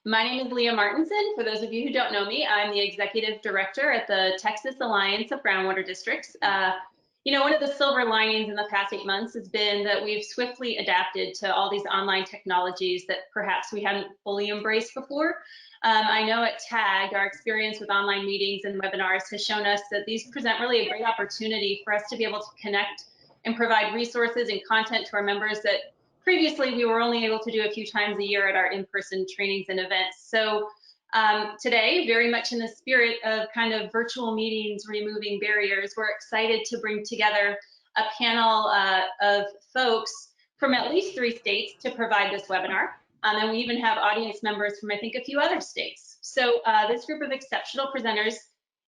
My name is Leah Martinson. For those of you who don't know me, I'm the Executive Director at the Texas Alliance of Groundwater Districts. One of the silver linings in the past 8 months has been that we've swiftly adapted to all these online technologies that perhaps we hadn't fully embraced before. I know at TAG, our experience with online meetings and webinars has shown us that these present really a great opportunity for us to be able to connect and provide resources and content to our members that previously we were only able to do a few times a year at our in-person trainings and events. So today, very much in the spirit of kind of virtual meetings, removing barriers, we're excited to bring together a panel of folks from at least 3 states to provide this webinar. And we even have audience members from, I think, a few other states. So this group of exceptional presenters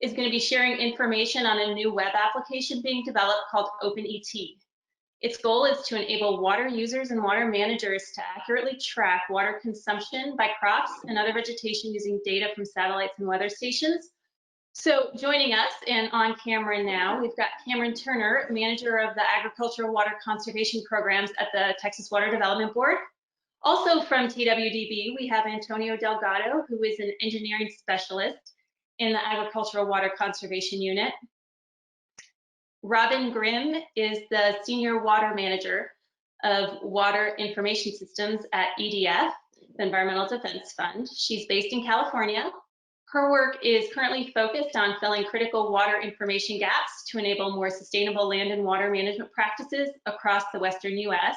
is going to be sharing information on a new web application being developed called OpenET. Its goal is to enable water users and water managers to accurately track water consumption by crops and other vegetation using data from satellites and weather stations. So joining us and on camera now, we've got Cameron Turner, manager of the Agricultural Water Conservation Programs at the Texas Water Development Board. Also from TWDB, we have Antonio Delgado, who is an engineering specialist in the Agricultural Water Conservation Unit. Robin Grimm is the Senior Water Manager of Water Information Systems at EDF, the Environmental Defense Fund. She's based in California. Her work is currently focused on filling critical water information gaps to enable more sustainable land and water management practices across the Western US.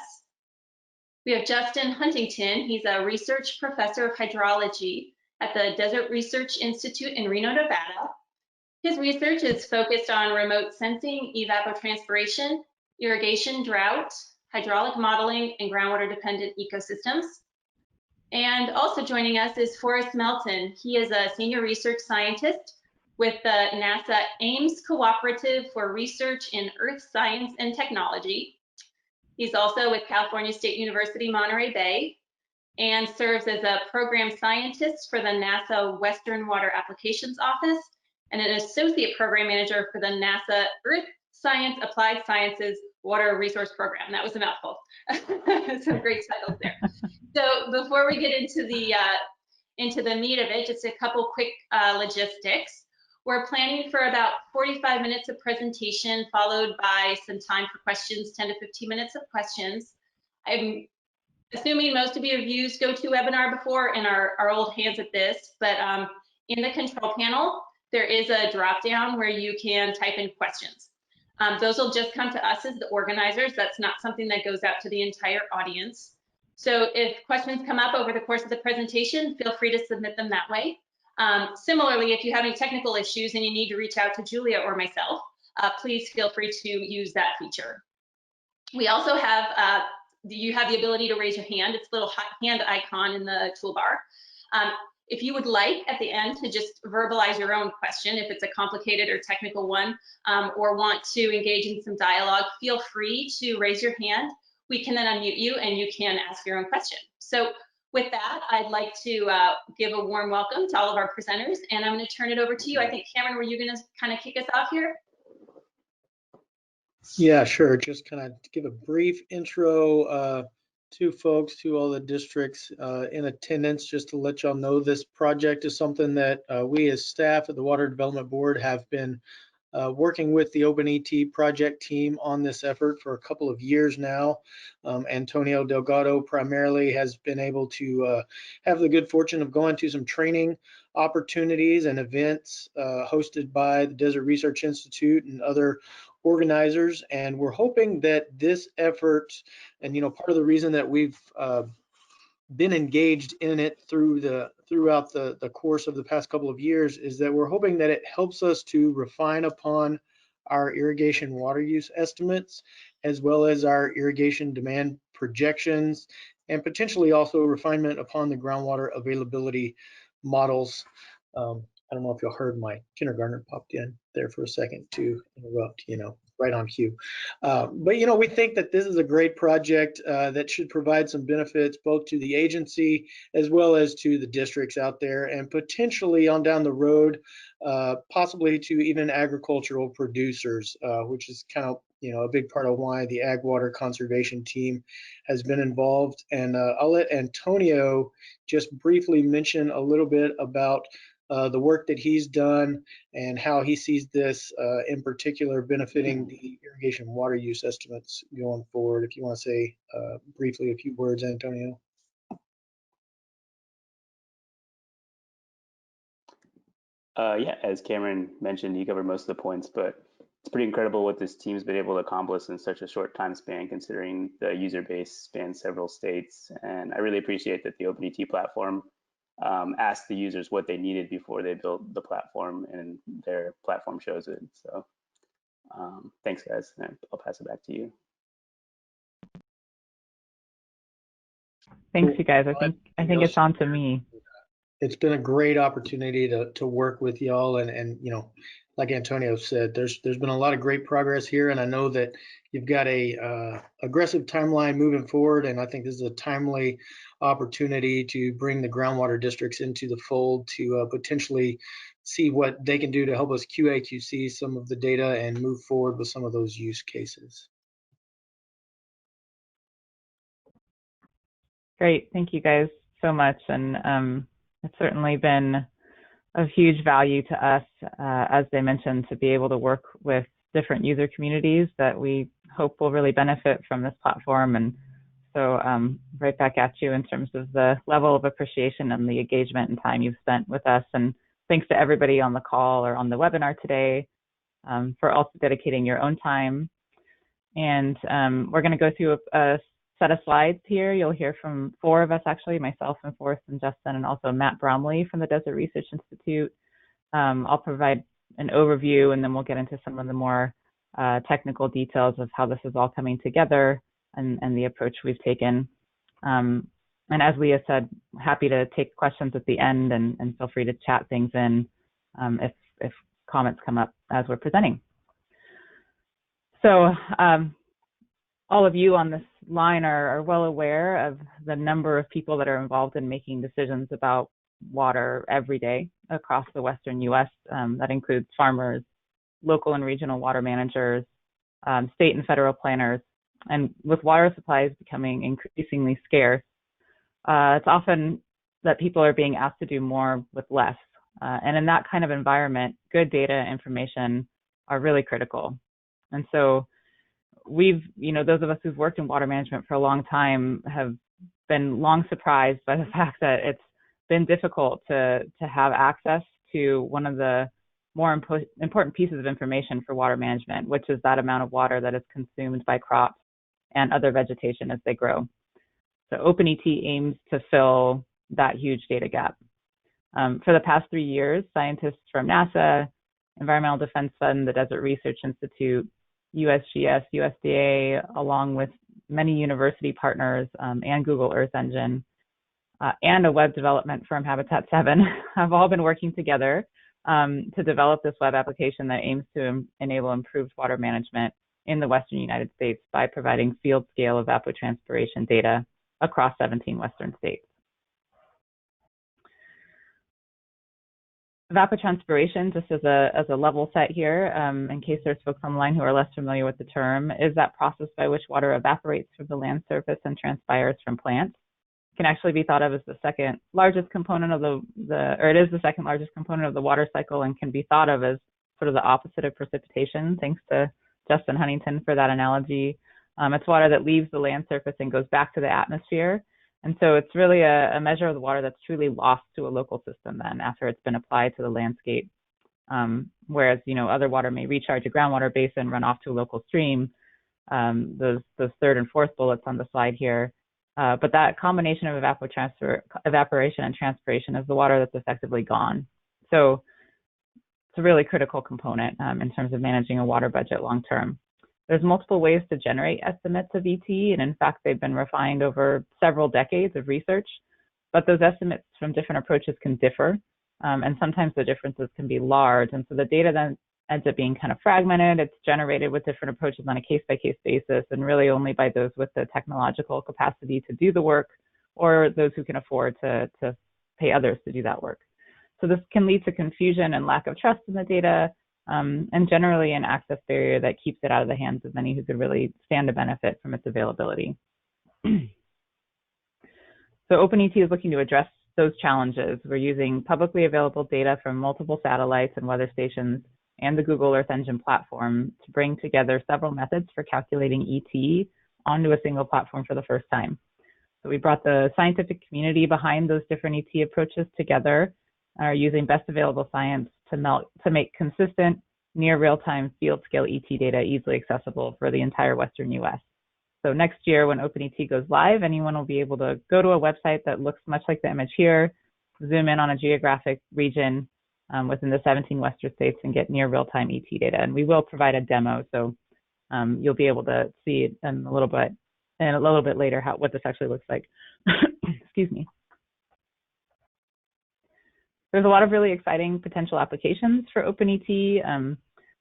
We have Justin Huntington. He's a research professor of hydrology at the Desert Research Institute in Reno, Nevada. His research is focused on remote sensing, evapotranspiration, irrigation, drought, hydraulic modeling, and groundwater-dependent ecosystems. And also joining us is Forrest Melton. He is a senior research scientist with the NASA Ames Cooperative for Research in Earth Science and Technology. He's also with California State University, Monterey Bay, and serves as a program scientist for the NASA Western Water Applications Office and an associate program manager for the NASA Earth Science Applied Sciences Water Resource Program. That was a mouthful. Some great titles there. So before we get into the meat of it, just a couple quick logistics. We're planning for about 45 minutes of presentation, followed by some time for questions, 10 to 15 minutes of questions. I'm assuming most of you have used GoToWebinar before and are old hands at this, but in the control panel, there is a drop down where you can type in questions. Those will just come to us as the organizers. That's not something that goes out to the entire audience. So if questions come up over the course of the presentation, feel free to submit them that way. Similarly, if you have any technical issues and you need to reach out to Julia or myself, please feel free to use that feature. We also have, you have the ability to raise your hand. It's a little hand icon in the toolbar. If you would like at the end to just verbalize your own question, if it's a complicated or technical one, or want to engage in some dialogue, feel free to raise your hand. We can then unmute you and you can ask your own question. So with that, I'd like to give a warm welcome to all of our presenters, and I'm going to turn it over to you. I think, Cameron, were you going to kind of kick us off here? Yeah, sure. Just kind of give a brief intro to folks, to all the districts in attendance, just to let y'all know this project is something that we as staff at the Water Development Board have been working with the OpenET project team on this effort for a couple of years now. Antonio Delgado primarily has been able to have the good fortune of going to some training opportunities and events hosted by the Desert Research Institute and other organizers, and we're hoping that this effort, and part of the reason that we've been engaged in it throughout the course of the past couple of years, is that we're hoping that it helps us to refine upon our irrigation water use estimates, as well as our irrigation demand projections, and potentially also refinement upon the groundwater availability models. I don't know if y'all heard my kindergartner popped in there for a second to interrupt, right on cue. But you know, we think that this is a great project that should provide some benefits both to the agency as well as to the districts out there, and potentially on down the road, possibly to even agricultural producers, which is kind of, you know, a big part of why the Ag Water Conservation Team has been involved. And I'll let Antonio just briefly mention a little bit about the work that he's done and how he sees this in particular benefiting the irrigation water use estimates going forward. If you want to say briefly a few words, Antonio. Yeah, as Cameron mentioned, he covered most of the points, but it's pretty incredible what this team's been able to accomplish in such a short time span, considering the user base spans several states. And I really appreciate that the OpenET platform asked the users what they needed before they built the platform, and their platform shows it. So thanks, guys. And I'll pass it back to you. Thanks, you guys. I think it's on to me. It's been a great opportunity to work with y'all, and you know, like Antonio said, there's been a lot of great progress here, and I know that you've got a aggressive timeline moving forward, and I think this is a timely opportunity to bring the groundwater districts into the fold to potentially see what they can do to help us QA/QC some of the data and move forward with some of those use cases. Great, thank you guys so much, and it's certainly been of huge value to us, as they mentioned, to be able to work with different user communities that we hope will really benefit from this platform. And so right back at you in terms of the level of appreciation and the engagement and time you've spent with us. And thanks to everybody on the call or on the webinar today for also dedicating your own time. And we're going to go through a set of slides here. You'll hear from 4 of us, actually, myself and Forrest and Justin, and also Matt Bromley from the Desert Research Institute. I'll provide an overview, and then we'll get into some of the more technical details of how this is all coming together and the approach we've taken. And as Leah said, happy to take questions at the end, and feel free to chat things in if comments come up as we're presenting. So all of you on this line are well aware of the number of people that are involved in making decisions about water every day across the Western US. That includes farmers, local and regional water managers, state and federal planners. And with water supplies becoming increasingly scarce, it's often that people are being asked to do more with less. And in that kind of environment, good data information are really critical. And so we've, those of us who've worked in water management for a long time have been long surprised by the fact that it's been difficult to have access to one of the more important pieces of information for water management, which is that amount of water that is consumed by crops and other vegetation as they grow. So OpenET aims to fill that huge data gap. For the past 3 years, scientists from NASA, Environmental Defense Fund, the Desert Research Institute, USGS, USDA, along with many university partners and Google Earth Engine, and a web development firm, Habitat7, have all been working together to develop this web application that aims to enable improved water management in the Western United States by providing field-scale evapotranspiration data across 17 Western states. Evapotranspiration, just as a level set here, in case there's folks online who are less familiar with the term, is that process by which water evaporates from the land surface and transpires from plants. It can actually be thought of as the second largest component of it is the second largest component of the water cycle, and can be thought of as sort of the opposite of precipitation. Thanks to Justin Huntington for that analogy. It's water that leaves the land surface and goes back to the atmosphere. And so it's really a measure of the water that's truly lost to a local system then after it's been applied to the landscape. Whereas, other water may recharge a groundwater basin, run off to a local stream, those third and fourth bullets on the slide here. But that combination of evaporation and transpiration is the water that's effectively gone. So it's a really critical component in terms of managing a water budget long term. There's multiple ways to generate estimates of ET, and in fact, they've been refined over several decades of research, but those estimates from different approaches can differ, and sometimes the differences can be large. And so the data then ends up being kind of fragmented. It's generated with different approaches on a case-by-case basis, and really only by those with the technological capacity to do the work, or those who can afford to pay others to do that work. So this can lead to confusion and lack of trust in the data, and generally an access barrier that keeps it out of the hands of many who could really stand to benefit from its availability. So OpenET is looking to address those challenges. We're using publicly available data from multiple satellites and weather stations and the Google Earth Engine platform to bring together several methods for calculating ET onto a single platform for the first time. So we brought the scientific community behind those different ET approaches together and are using best available science to make consistent, near real-time field-scale ET data easily accessible for the entire Western US. So next year, when OpenET goes live, anyone will be able to go to a website that looks much like the image here, zoom in on a geographic region within the 17 Western states and get near real-time ET data. And we will provide a demo, so you'll be able to see it in a little bit later what this actually looks like. Excuse me. There's a lot of really exciting potential applications for OpenET.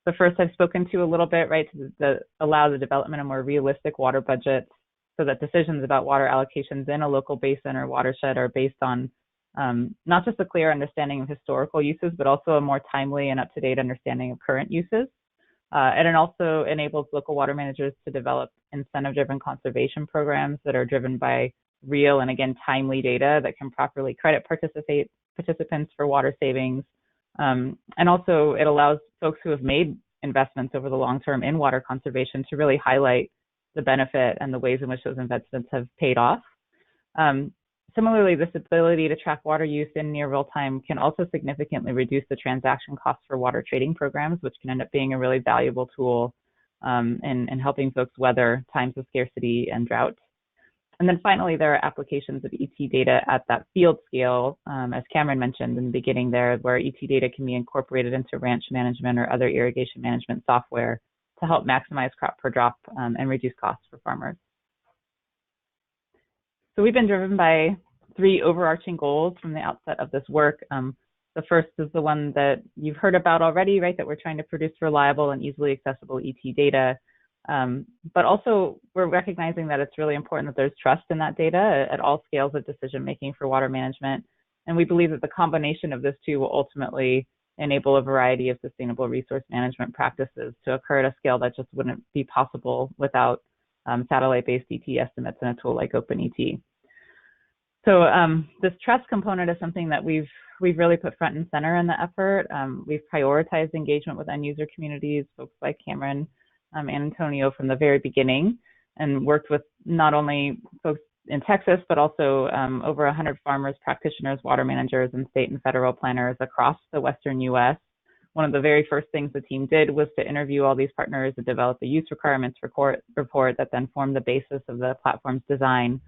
The first I've spoken to a little bit, right, to allow the development of more realistic water budgets so that decisions about water allocations in a local basin or watershed are based on not just a clear understanding of historical uses, but also a more timely and up-to-date understanding of current uses. And it also enables local water managers to develop incentive-driven conservation programs that are driven by real and, again, timely data that can properly credit participants for water savings. And also it allows folks who have made investments over the long term in water conservation to really highlight the benefit and the ways in which those investments have paid off. Similarly, this ability to track water use in near real time can also significantly reduce the transaction costs for water trading programs, which can end up being a really valuable tool in helping folks weather times of scarcity and drought. And then finally, there are applications of ET data at that field scale, as Cameron mentioned in the beginning there, where ET data can be incorporated into ranch management or other irrigation management software to help maximize crop per drop and reduce costs for farmers. So we've been driven by 3 overarching goals from the outset of this work. The first is the one that you've heard about already, right, that we're trying to produce reliable and easily accessible ET data. But also we're recognizing that it's really important that there's trust in that data at all scales of decision making for water management. And we believe that the combination of those two will ultimately enable a variety of sustainable resource management practices to occur at a scale that just wouldn't be possible without satellite-based ET estimates and a tool like OpenET. So this trust component is something that we've really put front and center in the effort. We've prioritized engagement with end user communities, folks like Cameron and Antonio from the very beginning, and worked with not only folks in Texas, but also over 100 farmers, practitioners, water managers, and state and federal planners across the Western US. One of the very first things the team did was to interview all these partners and develop a use requirements report that then formed the basis of the platform's design.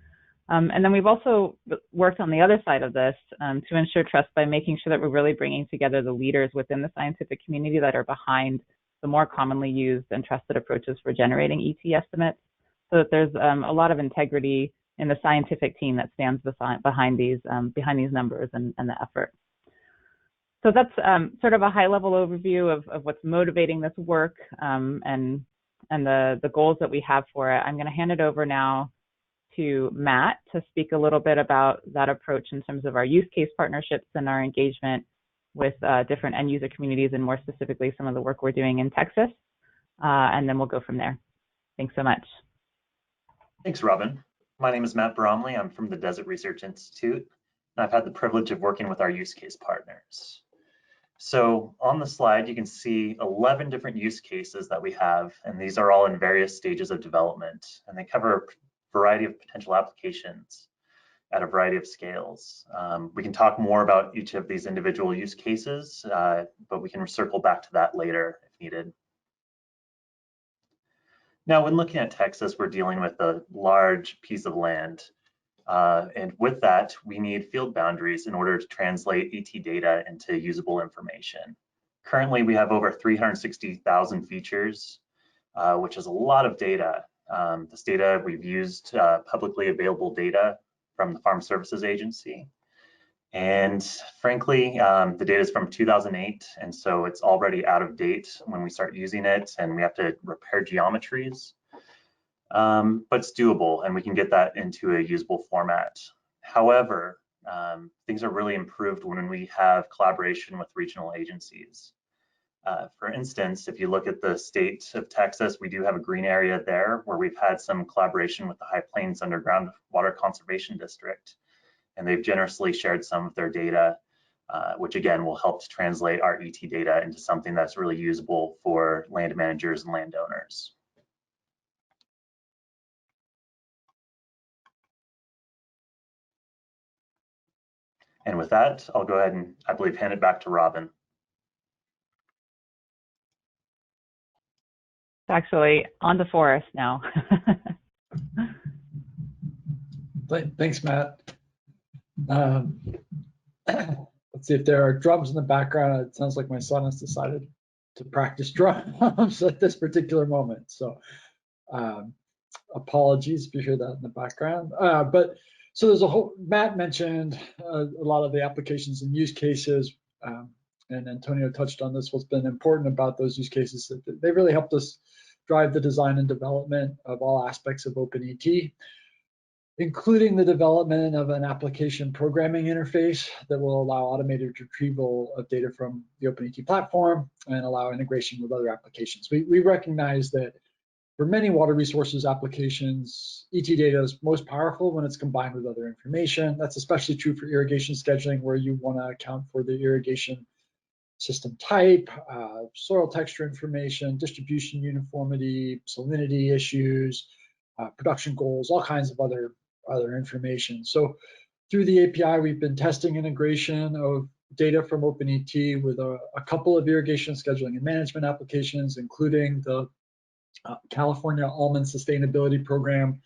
And then we've also worked on the other side of this to ensure trust by making sure that we're really bringing together the leaders within the scientific community that are behind the more commonly used and trusted approaches for generating ET estimates, so that there's a lot of integrity in the scientific team that stands behind these numbers and the effort. So that's sort of a high-level overview of what's motivating this work and the goals that we have for it. I'm going to hand it over now to Matt to speak a little bit about that approach in terms of our use case partnerships and our engagement with different end user communities, and more specifically some of the work we're doing in Texas, and then we'll go from there. Thanks so much. Thanks, Robin. My name is Matt Bromley. I'm from the Desert Research Institute, and I've had the privilege of working with our use case partners. So on the slide, you can see 11 different use cases that we have, and these are all in various stages of development, and they cover a variety of potential applications at a variety of scales. We can talk more about each of these individual use cases, but we can circle back to that later if needed. Now, when looking at Texas, we're dealing with a large piece of land. And with that, we need field boundaries in order to translate ET data into usable information. Currently, we have over 360,000 features, which is a lot of data. This data, we've used publicly available data from the Farm Services Agency. And frankly, the data is from 2008, and so it's already out of date when we start using it, and we have to repair geometries. But it's doable, and we can get that into a usable format. However, things are really improved when we have collaboration with regional agencies. For instance, if you look at the state of Texas, we do have a green area there where we've had some collaboration with the High Plains Underground Water Conservation District, and they've generously shared some of their data, which again will help to translate our ET data into something that's really usable for land managers and landowners. And with that, I'll go ahead and, I believe, hand it back to Robin. It's actually on the forest now. Thanks, Matt. Let's see if there are drums in the background. It sounds like my son has decided to practice drums at this particular moment. So apologies if you hear that in the background. But so there's a whole, Matt mentioned a lot of the applications and use cases, and Antonio touched on this. What's been important about those use cases, that they really helped us drive the design and development of all aspects of OpenET, including the development of an application programming interface that will allow automated retrieval of data from the OpenET platform and allow integration with other applications. We recognize that for many water resources applications, ET data is most powerful when it's combined with other information. That's especially true for irrigation scheduling, where you want to account for the irrigation system type, soil texture information, distribution uniformity, salinity issues, production goals, all kinds of other information. So through the API, we've been testing integration of data from OpenET with a couple of irrigation scheduling and management applications, including the California Almond Sustainability Program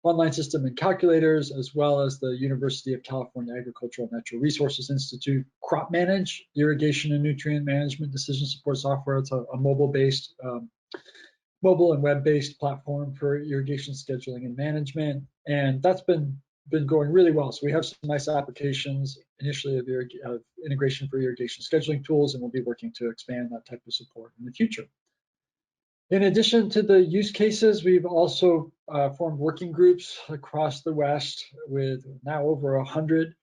online system and calculators, as well as the University of California Agricultural and Natural Resources Institute Crop Manage, irrigation and nutrient management decision support software. It's a mobile-based, mobile and web-based platform for irrigation scheduling and management, and that's been going really well. So we have some nice applications initially of integration for irrigation scheduling tools, and we'll be working to expand that type of support in the future. In addition to the use cases, we've also formed working groups across the West with now over 100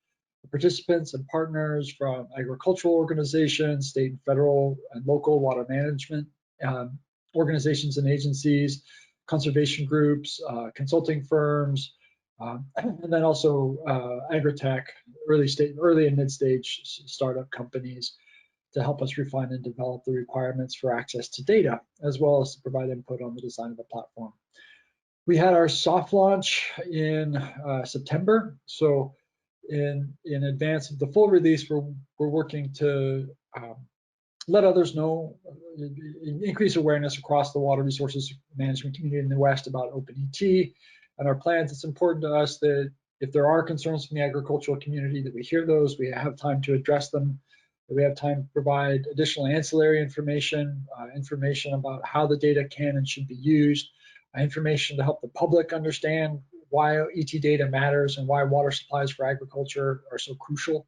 participants and partners from agricultural organizations, state and federal and local water management organizations and agencies, conservation groups, consulting firms, and then also agri-tech, early and mid-stage startup companies, to help us refine and develop the requirements for access to data, as well as to provide input on the design of the platform. We had our soft launch in September. So in advance of the full release, we're working to let others know, increase awareness across the water resources management community in the West about OpenET and our plans. It's important to us that if there are concerns from the agricultural community, that we hear those, we have time to address them, that we have time to provide additional ancillary information, information about how the data can and should be used, information to help the public understand why ET data matters and why water supplies for agriculture are so crucial.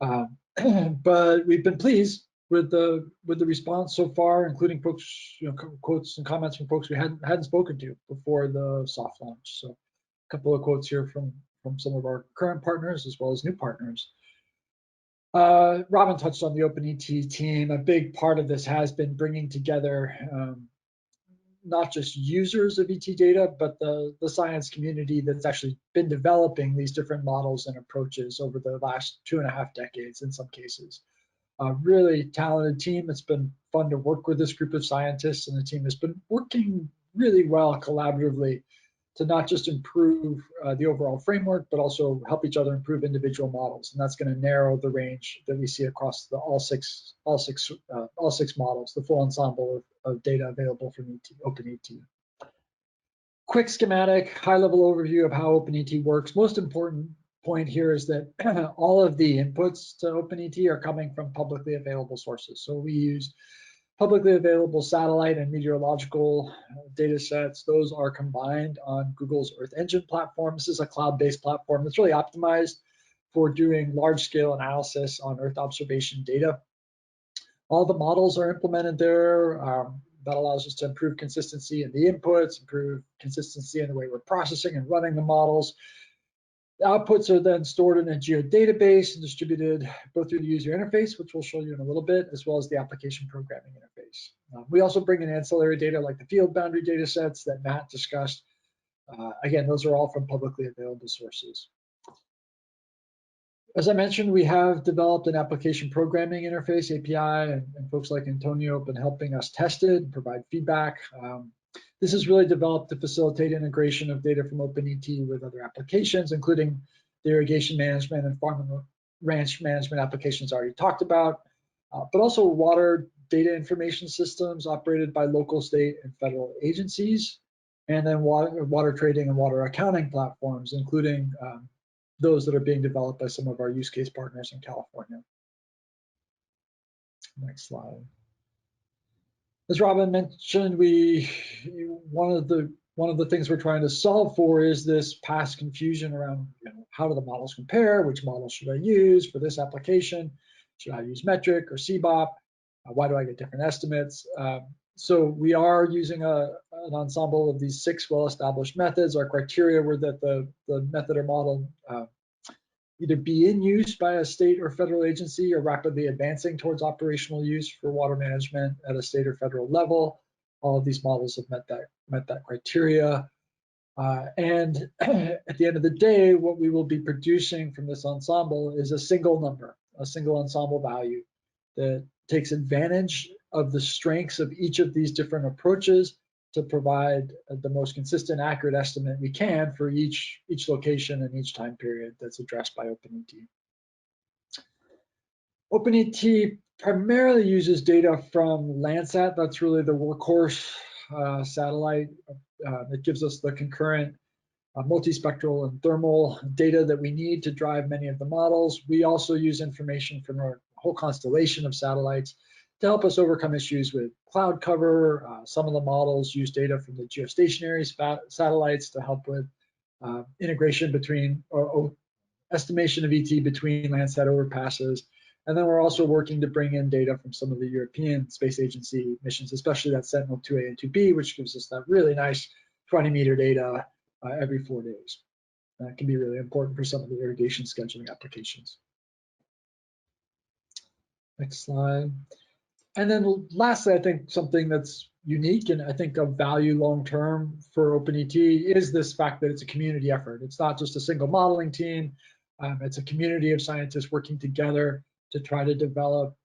But we've been pleased with the response so far, including folks, quotes and comments from folks we hadn't spoken to before the soft launch. So a couple of quotes here from some of our current partners as well as new partners. Robin touched on the OpenET team. A big part of this has been bringing together not just users of ET data, but the science community that's actually been developing these different models and approaches over the last 2.5 decades in some cases. A really talented team. It's been fun to work with this group of scientists, and the team has been working really well collaboratively to not just improve the overall framework, but also help each other improve individual models. And that's going to narrow the range that we see across all six models, the full ensemble of data available from OpenET. Quick schematic, high-level overview of how OpenET works. Most important point here is that all of the inputs to OpenET are coming from publicly available sources. So we use publicly available satellite and meteorological data sets. Those are combined on Google's Earth Engine platform. This is a cloud-based platform that's really optimized for doing large-scale analysis on Earth observation data. All the models are implemented there. That allows us to improve consistency in the inputs, improve consistency in the way we're processing and running the models. The outputs are then stored in a geodatabase and distributed both through the user interface, which we'll show you in a little bit, as well as the application programming interface. We also bring in ancillary data like the field boundary data sets that Matt discussed. Again, those are all from publicly available sources. As I mentioned, we have developed an application programming interface, API, and folks like Antonio have been helping us test it and provide feedback. This is really developed to facilitate integration of data from OpenET with other applications, including the irrigation management and farm and ranch management applications already talked about, but also water data information systems operated by local, state, and federal agencies, and then water trading and water accounting platforms, including those that are being developed by some of our use case partners in California. Next slide. As Robin mentioned, one of the things we're trying to solve for is this past confusion around, how do the models compare? Which model should I use for this application? Should I use metric or CBOP? Why do I get different estimates? So we are using an ensemble of these 6 well-established methods. Our criteria were that the method or model either be in use by a state or federal agency or rapidly advancing towards operational use for water management at a state or federal level. All of these models have met that criteria. And at the end of the day, what we will be producing from this ensemble is a single number, a single ensemble value that takes advantage of the strengths of each of these different approaches to provide the most consistent, accurate estimate we can for each location and each time period that's addressed by OpenET. OpenET primarily uses data from Landsat. That's really the workhorse satellite. It gives us the concurrent multispectral and thermal data that we need to drive many of the models. We also use information from our whole constellation of satellites to help us overcome issues with cloud cover. Some of the models use data from the geostationary satellites to help with integration between or estimation of ET between Landsat overpasses. And then we're also working to bring in data from some of the European Space Agency missions, especially that Sentinel-2A and 2B, which gives us that really nice 20-meter data every 4 days. That can be really important for some of the irrigation scheduling applications. Next slide. And then lastly, I think something that's unique and I think of value long-term for OpenET is this fact that it's a community effort. It's not just a single modeling team. It's a community of scientists working together to try to develop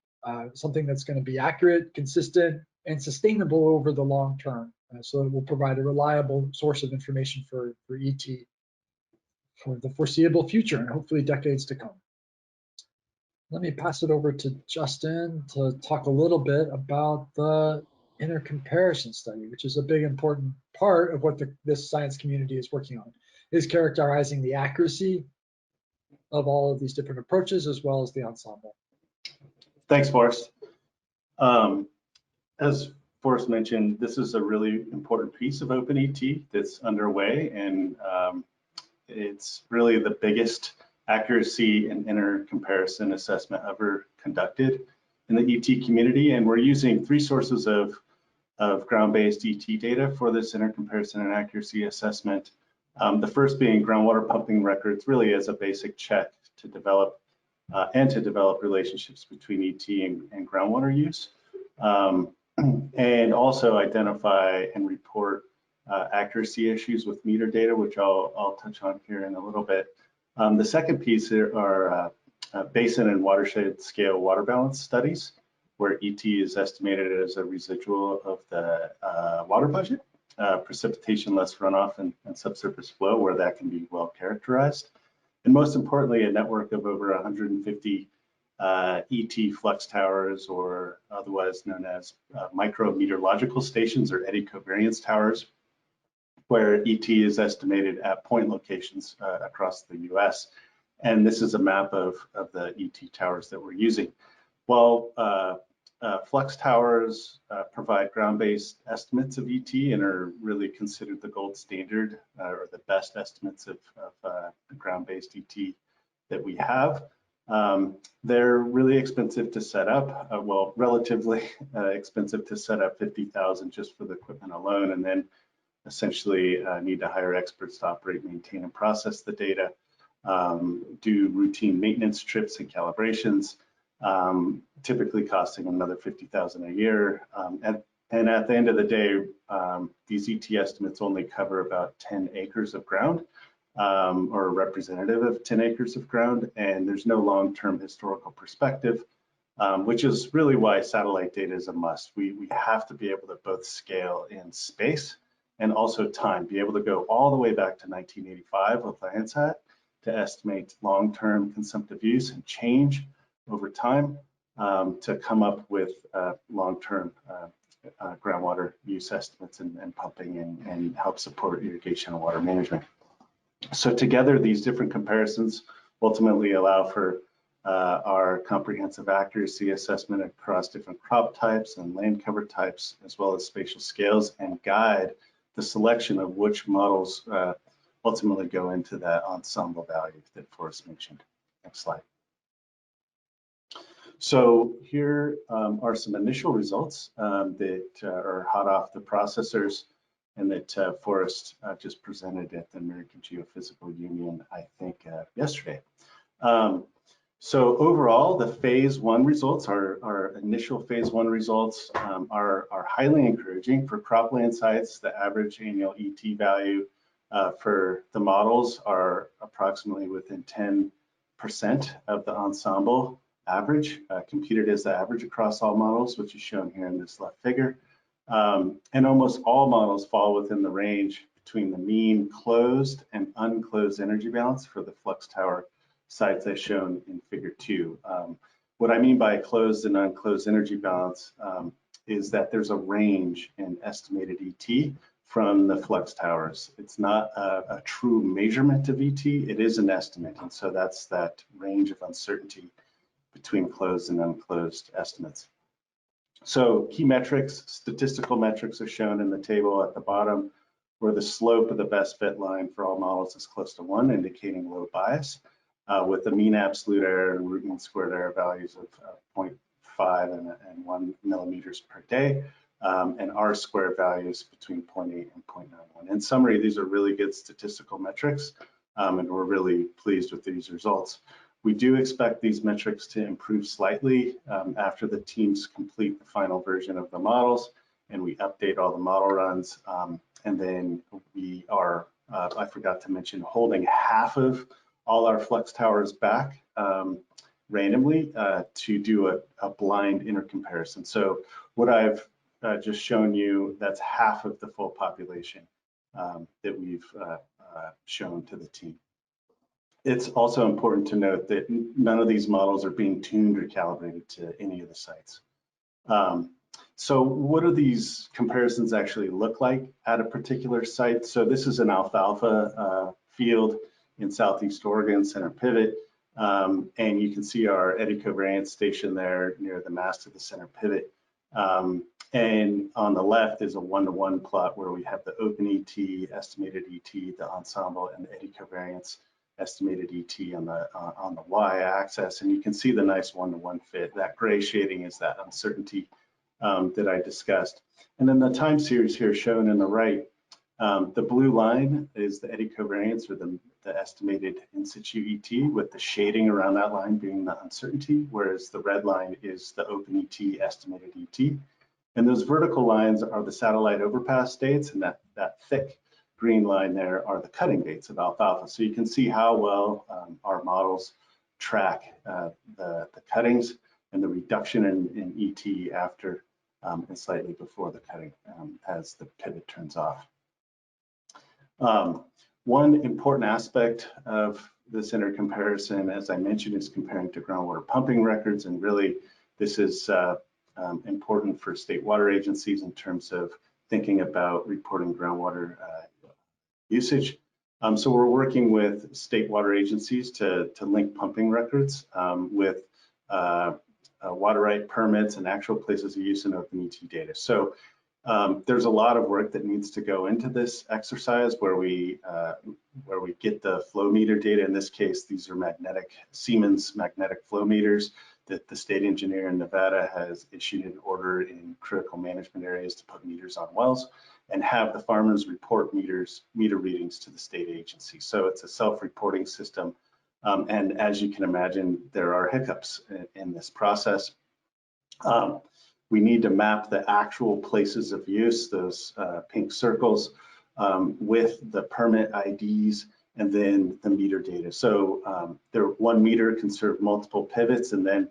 something that's going to be accurate, consistent, and sustainable over the long term. So it will provide a reliable source of information for ET for the foreseeable future and hopefully decades to come. Let me pass it over to Justin to talk a little bit about the intercomparison study, which is a big important part of what this science community is working on, is characterizing the accuracy of all of these different approaches as well as the ensemble. Thanks, Forrest. As Forrest mentioned, this is a really important piece of OpenET that's underway, and it's really the biggest accuracy and intercomparison assessment ever conducted in the ET community. And we're using 3 sources of ground-based ET data for this intercomparison and accuracy assessment. The first being groundwater pumping records, really as a basic check to develop relationships between ET and groundwater use, and also identify and report accuracy issues with meter data, which I'll touch on here in a little bit. The second piece are basin and watershed scale water balance studies, where ET is estimated as a residual of the water budget, precipitation less runoff and subsurface flow, where that can be well characterized. And most importantly, a network of over 150 ET flux towers, or otherwise known as micrometeorological stations or eddy covariance towers, where ET is estimated at point locations across the US. And this is a map of the ET towers that we're using. While flux towers provide ground-based estimates of ET and are really considered the gold standard or the best estimates of the ground-based ET that we have. They're really expensive to set up, well, relatively expensive to set up, 50,000 just for the equipment alone, and then essentially need to hire experts to operate, maintain, and process the data, do routine maintenance trips and calibrations, typically costing another 50,000 a year. And at the end of the day, these ET estimates only cover about 10 acres of ground, or representative of 10 acres of ground, and there's no long-term historical perspective, which is really why satellite data is a must. We have to be able to both scale in space and also time, be able to go all the way back to 1985 with Landsat to estimate long-term consumptive use and change over time, to come up with long-term groundwater use estimates and pumping and help support irrigation and water management. So together, these different comparisons ultimately allow for our comprehensive accuracy assessment across different crop types and land cover types, as well as spatial scales, and guide the selection of which models ultimately go into that ensemble value that Forrest mentioned. Next slide. So here are some initial results that are hot off the processors and that Forrest just presented at the American Geophysical Union, I think yesterday. So overall, the phase 1 results, our initial phase 1 results are highly encouraging. For cropland sites, the average annual ET value for the models are approximately within 10% of the ensemble average, computed as the average across all models, which is shown here in this left figure. And almost all models fall within the range between the mean closed and unclosed energy balance for the flux tower sites as shown in figure 2. What I mean by closed and unclosed energy balance is that there's a range in estimated ET from the flux towers. It's not a true measurement of ET, it is an estimate. And so that's that range of uncertainty between closed and unclosed estimates. So key metrics, statistical metrics are shown in the table at the bottom, where the slope of the best fit line for all models is close to 1, indicating low bias, with the mean absolute error and root mean squared error values of 0.5 and 1 millimeters per day, and R-squared values between 0.8 and 0.91. In summary, these are really good statistical metrics, and we're really pleased with these results. We do expect these metrics to improve slightly after the teams complete the final version of the models and we update all the model runs. And then we are, I forgot to mention, holding half of all our flux towers back randomly to do a blind intercomparison. So what I've just shown you, that's half of the full population that we've shown to the team. It's also important to note that none of these models are being tuned or calibrated to any of the sites. So what do these comparisons actually look like at a particular site? So this is an alfalfa field in Southeast Oregon, center pivot. And you can see our eddy covariance station there near the mast of the center pivot. And on the left is a 1-to-1 plot where we have the OpenET, estimated ET, the ensemble, and the eddy covariance estimated ET on the y-axis, and you can see the nice 1-to-1 fit. That gray shading is that uncertainty that I discussed. And then the time series here shown in the right, the blue line is the eddy covariance, or the estimated in situ ET, with the shading around that line being the uncertainty, whereas the red line is the OpenET estimated ET. And those vertical lines are the satellite overpass dates, and that thick green line there are the cutting dates of alfalfa. So you can see how well our models track the cuttings and the reduction in ET after and slightly before the cutting as the pivot turns off. One important aspect of this intercomparison, as I mentioned, is comparing to groundwater pumping records, and really this is important for state water agencies in terms of thinking about reporting groundwater usage. So we're working with state water agencies to link pumping records with water right permits and actual places of use in OpenET data. So There's a lot of work that needs to go into this exercise where we get the flow meter data. In this case, these are Siemens magnetic flow meters that the state engineer in Nevada has issued an order in critical management areas to put meters on wells, and have the farmers report meter readings to the state agency. So it's a self-reporting system. And as you can imagine, there are hiccups in this process. We need to map the actual places of use, those pink circles, with the permit IDs and then the meter data. So one meter can serve multiple pivots, and then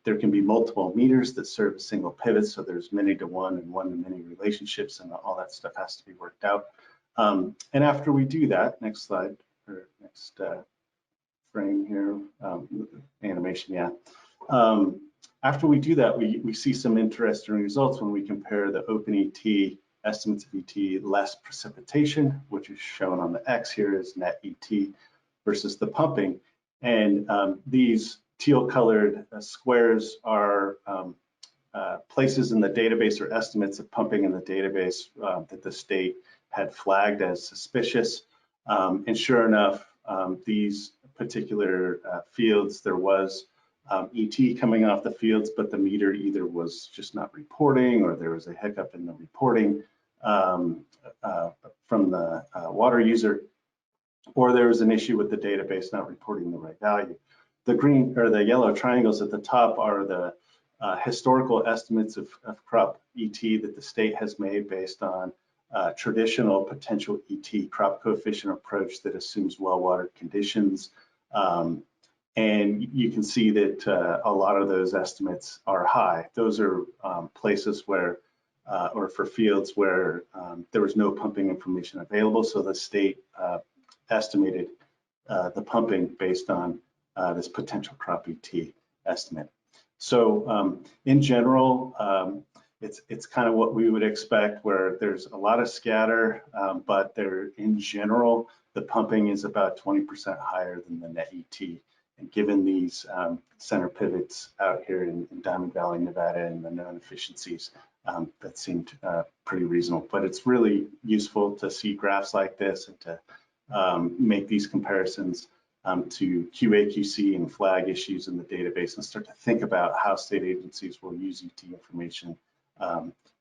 there can be multiple meters that serve a single pivot. So there's many to one and one to many relationships, and all that stuff has to be worked out. And after we do that, next slide, or next frame here, animation, yeah. After we do that, we see some interesting results when we compare the OpenET estimates of ET less precipitation, which is shown on the X here as net ET, versus the pumping. And these teal colored squares are places in the database or estimates of pumping in the database that the state had flagged as suspicious. And sure enough, these particular fields, there was ET coming off the fields, but the meter either was just not reporting, or there was a hiccup in the reporting from the water user, or there was an issue with the database not reporting the right value. The green or the yellow triangles at the top are the historical estimates of crop ET that the state has made based on traditional potential ET crop coefficient approach that assumes well water conditions. And you can see that a lot of those estimates are high. Those are places where, or for fields where there was no pumping information available. So the state estimated the pumping based on this potential crop ET estimate. So in general, it's kind of what we would expect, where there's a lot of scatter, but in general, the pumping is about 20% higher than the net ET. And given these center pivots out here in Diamond Valley, Nevada, and the known efficiencies, that seemed pretty reasonable. But it's really useful to see graphs like this and to make these comparisons to QA/QC and flag issues in the database, and start to think about how state agencies will use ET information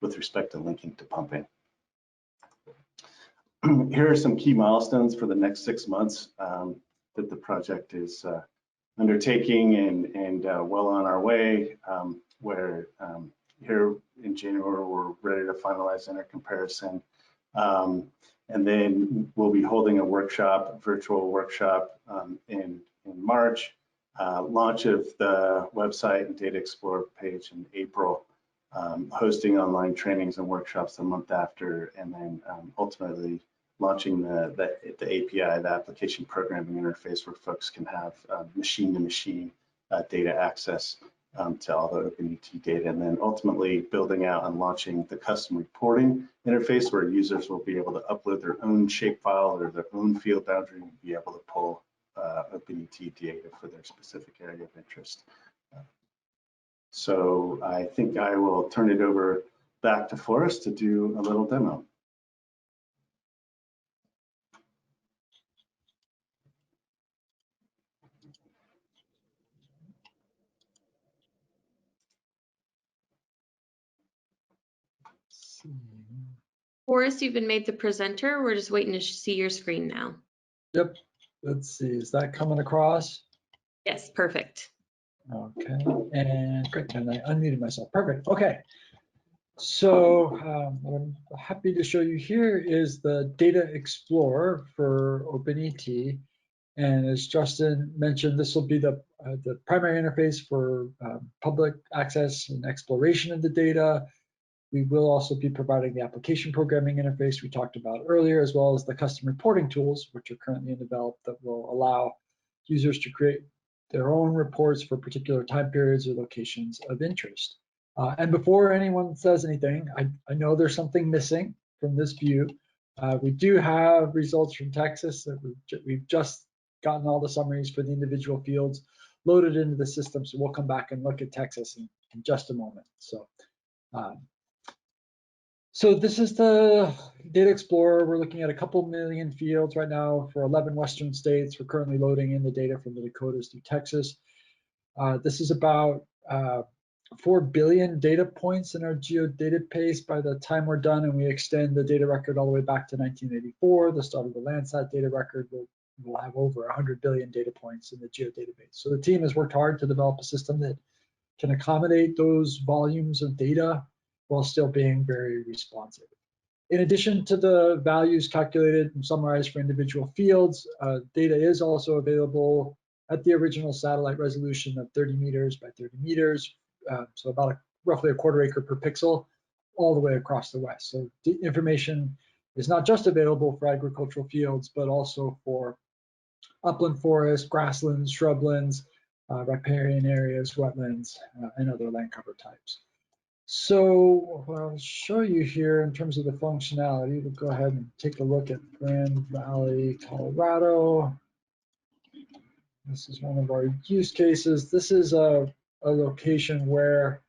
with respect to linking to pumping. Here are some key milestones for the next 6 months that the project is undertaking and well on our way, where here in January, we're ready to finalize intercomparison. And then we'll be holding a workshop, a virtual workshop in March, launch of the website and Data Explorer page in April, hosting online trainings and workshops the month after, and then ultimately launching the API, the application programming interface, where folks can have machine-to-machine data access to all the OpenET data, and then ultimately building out and launching the custom reporting interface, where users will be able to upload their own shapefile or their own field boundary and be able to pull OpenET data for their specific area of interest. So I think I will turn it over back to Forrest to do a little demo. Forrest, you've been made the presenter. We're just waiting to see your screen now. Yep. Let's see. Is that coming across? Yes, perfect. Okay. And great. And I unmuted myself. Perfect. Okay. So what I'm happy to show you here is the Data Explorer for OpenET. And as Justin mentioned, this will be the primary interface for public access and exploration of the data. We will also be providing the application programming interface we talked about earlier, as well as the custom reporting tools, which are currently in development, that will allow users to create their own reports for particular time periods or locations of interest. And before anyone says anything, I know there's something missing from this view. We do have results from Texas that we've just gotten all the summaries for the individual fields loaded into the system. So we'll come back and look at Texas in just a moment. So So this is the Data Explorer. We're looking at a couple million fields right now for 11 Western states. We're currently loading in the data from the Dakotas through Texas. This is about 4 billion data points in our geodatabase by the time we're done, and we extend the data record all the way back to 1984, the start of the Landsat data record. We'll have over 100 billion data points in the geodatabase. So the team has worked hard to develop a system that can accommodate those volumes of data while still being very responsive. In addition to the values calculated and summarized for individual fields, data is also available at the original satellite resolution of 30 meters by 30 meters, so about roughly a quarter acre per pixel, all the way across the West. So the information is not just available for agricultural fields, but also for upland forests, grasslands, shrublands, riparian areas, wetlands, and other land cover types. So what I'll show you here in terms of the functionality, we'll go ahead and take a look at Grand Valley, Colorado. This is one of our use cases. This is a location where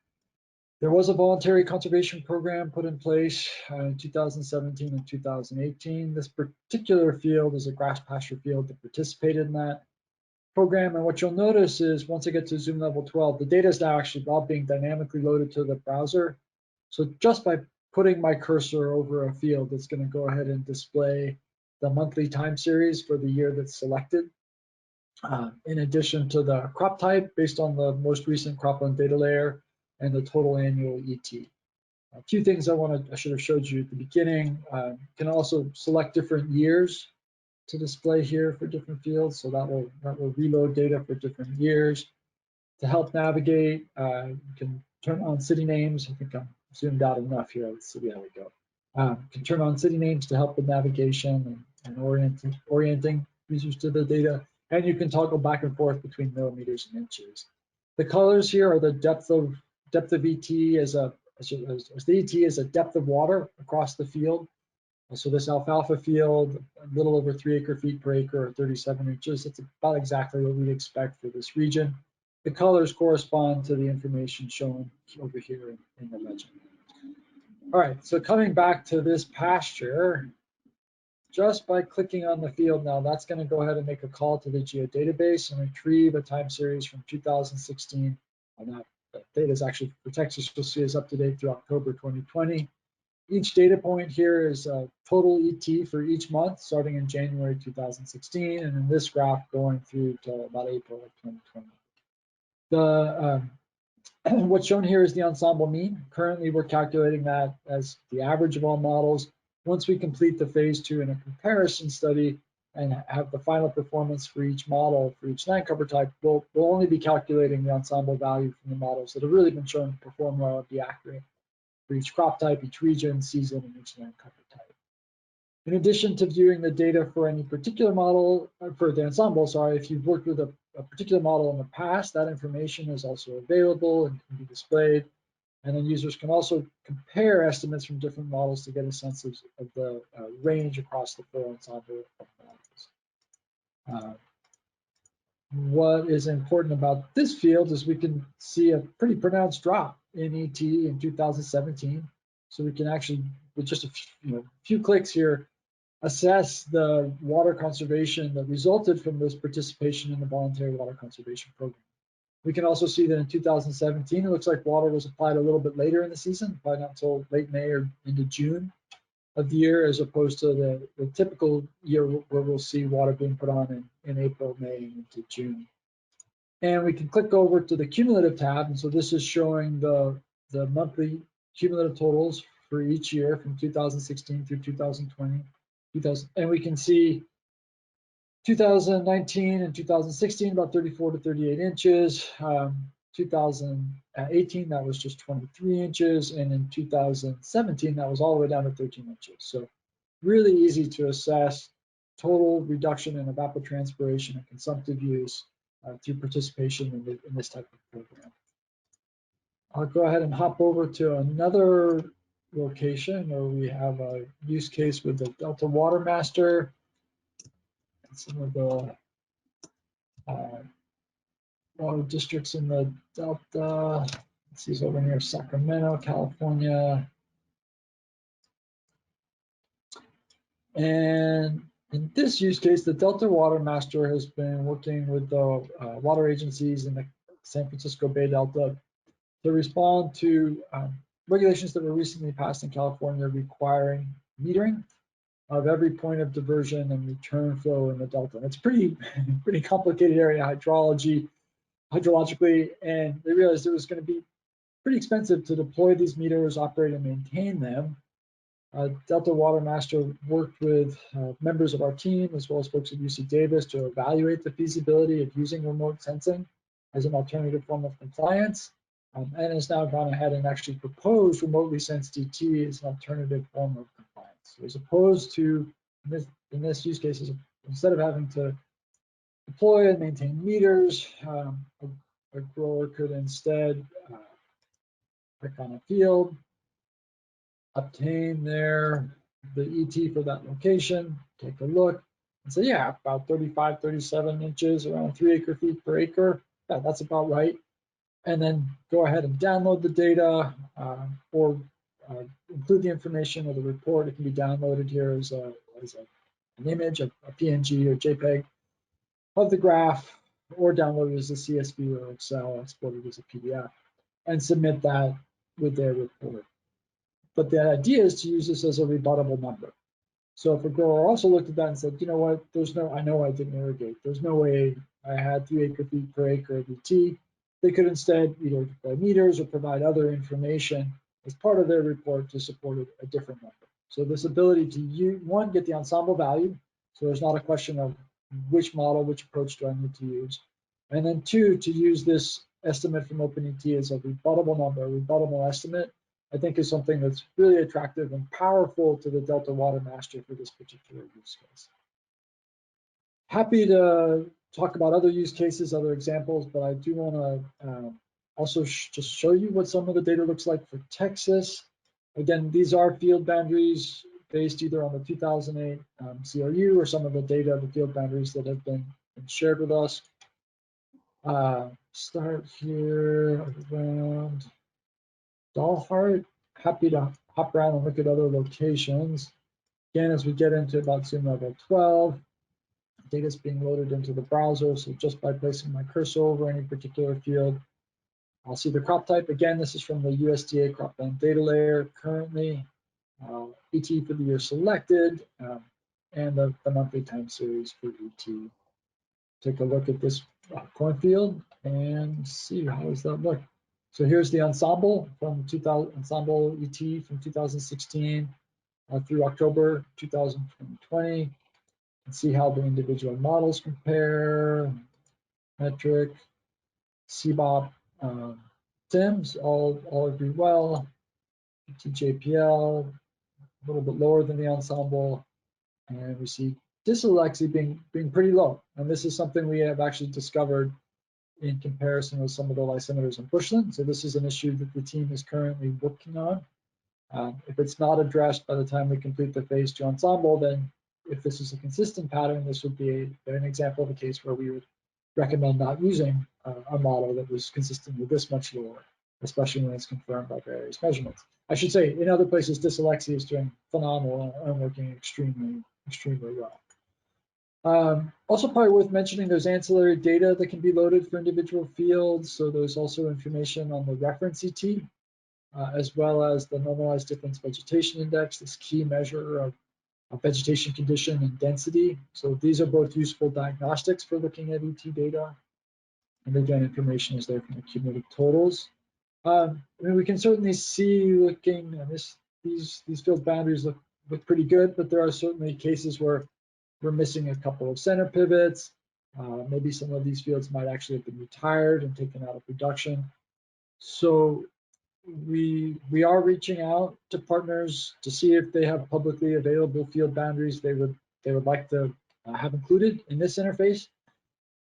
there was a voluntary conservation program put in place in 2017 and 2018. This particular field is a grass pasture field that participated in that program. And what you'll notice is once I get to zoom level 12, the data is now actually all being dynamically loaded to the browser. So just by putting my cursor over a field, it's going to go ahead and display the monthly time series for the year that's selected. In addition to the crop type based on the most recent cropland data layer and the total annual ET. A few things I should have showed you at the beginning. You can also select different years to display here for different fields. So that will reload data for different years. To help navigate, you can turn on city names. I think I'm zoomed out enough here. Let's see, there we go. You can turn on city names to help with navigation and orienting users to the data. And you can toggle back and forth between millimeters and inches. The colors here are the depth of ET as the ET is a depth of water across the field. So this alfalfa field, a little over 3 acre-feet per acre, or 37 inches. It's about exactly what we'd expect for this region. The colors correspond to the information shown over here in the legend. All right, so coming back to this pasture, just by clicking on the field now, that's going to go ahead and make a call to the geodatabase and retrieve a time series from 2016. And that data is actually, for Texas, you'll see is up to date through October 2020. Each data point here is a total ET for each month, starting in January 2016, and in this graph going through to about April of 2020. What's shown here is the ensemble mean. Currently, we're calculating that as the average of all models. Once we complete the phase 2 in a comparison study and have the final performance for each model, for each land cover type, we'll only be calculating the ensemble value from the models that have really been shown to perform well and be accurate for each crop type, each region, season, and each land cover type. In addition to viewing the data for any particular model, for the ensemble, sorry, if you've worked with a particular model in the past, that information is also available and can be displayed. And then users can also compare estimates from different models to get a sense of the range across the full ensemble of models. What is important about this field is we can see a pretty pronounced drop in ET in 2017. So we can actually, with just a few clicks here, assess the water conservation that resulted from this participation in the voluntary water conservation program. We can also see that in 2017, it looks like water was applied a little bit later in the season, probably not until late May or into June of the year, as opposed to the typical year where we'll see water being put on in April, May, and into June. And we can click over to the cumulative tab. And so this is showing the monthly cumulative totals for each year from 2016 through 2020. And we can see 2019 and 2016, about 34 to 38 inches. 2018, that was just 23 inches. And in 2017, that was all the way down to 13 inches. So really easy to assess total reduction in evapotranspiration and consumptive use through participation in this type of program. I'll go ahead and hop over to another location where we have a use case with the Delta Water Master and some of the water districts in the Delta. This is over near Sacramento, California. And in this use case, the Delta Water Master has been working with the water agencies in the San Francisco Bay Delta to respond to regulations that were recently passed in California requiring metering of every point of diversion and return flow in the Delta. And it's pretty complicated area hydrologically, and they realized it was going to be pretty expensive to deploy these meters, operate and maintain them. Delta Water Master worked with members of our team as well as folks at UC Davis to evaluate the feasibility of using remote sensing as an alternative form of compliance, and has now gone ahead and actually proposed remotely sensed DT as an alternative form of compliance. So as opposed to, in this use case, instead of having to deploy and maintain meters, a grower could instead click on a field, obtain the ET for that location, take a look, and say, yeah, about 35, 37 inches, around 3 acre-feet per acre. Yeah, that's about right. And then go ahead and download the data or include the information of the report. It can be downloaded here as an image, a PNG or JPEG of the graph, or downloaded as a CSV or Excel, exported as a PDF, and submit that with their report. But the idea is to use this as a rebuttable number. So if a grower also looked at that and said, you know what, I know I didn't irrigate. There's no way I had 3 acre-feet per acre of ET. They could instead either deploy meters or provide other information as part of their report to support a different number. So this ability to, one, get the ensemble value. So there's not a question of which model, which approach do I need to use. And then two, to use this estimate from OpenET as a rebuttable number, a rebuttable estimate, I think is something that's really attractive and powerful to the Delta Water Master for this particular use case. Happy to talk about other use cases, other examples, but I do want to also just show you what some of the data looks like for Texas. Again, these are field boundaries based either on the 2008 CRU or some of the data, the field boundaries that have been shared with us. Start here around Dalhart. Happy to hop around and look at other locations. Again, as we get into about zoom level 12, data is being loaded into the browser. So just by placing my cursor over any particular field, I'll see the crop type. Again, this is from the USDA cropland data layer currently, ET for the year selected, and the monthly time series for ET. Take a look at this cornfield and see how does that look. So here's the ensemble from ensemble ET from 2016 through October 2020. And see how the individual models compare, metric, CBOP, TIMS all agree well. TJPL a little bit lower than the ensemble, and we see dysalexia being pretty low. And this is something we have actually discovered in comparison with some of the lysimeters in bushland. So this is an issue that the team is currently working on. If it's not addressed by the time we complete the phase 2 ensemble, then if this is a consistent pattern, this would be an example of a case where we would recommend not using a model that was consistent with this much lower, especially when it's confirmed by various measurements. I should say, in other places, dysalexia is doing phenomenal and working extremely well. Also probably worth mentioning, there's ancillary data that can be loaded for individual fields. So there's also information on the reference ET, as well as the normalized difference vegetation index, this key measure of vegetation condition and density. So these are both useful diagnostics for looking at ET data. And again, information is there from the cumulative totals. I mean, we can certainly see looking at these field boundaries look pretty good, but there are certainly cases where we're missing a couple of center pivots. Maybe some of these fields might actually have been retired and taken out of production. So we are reaching out to partners to see if they have publicly available field boundaries they would like to have included in this interface.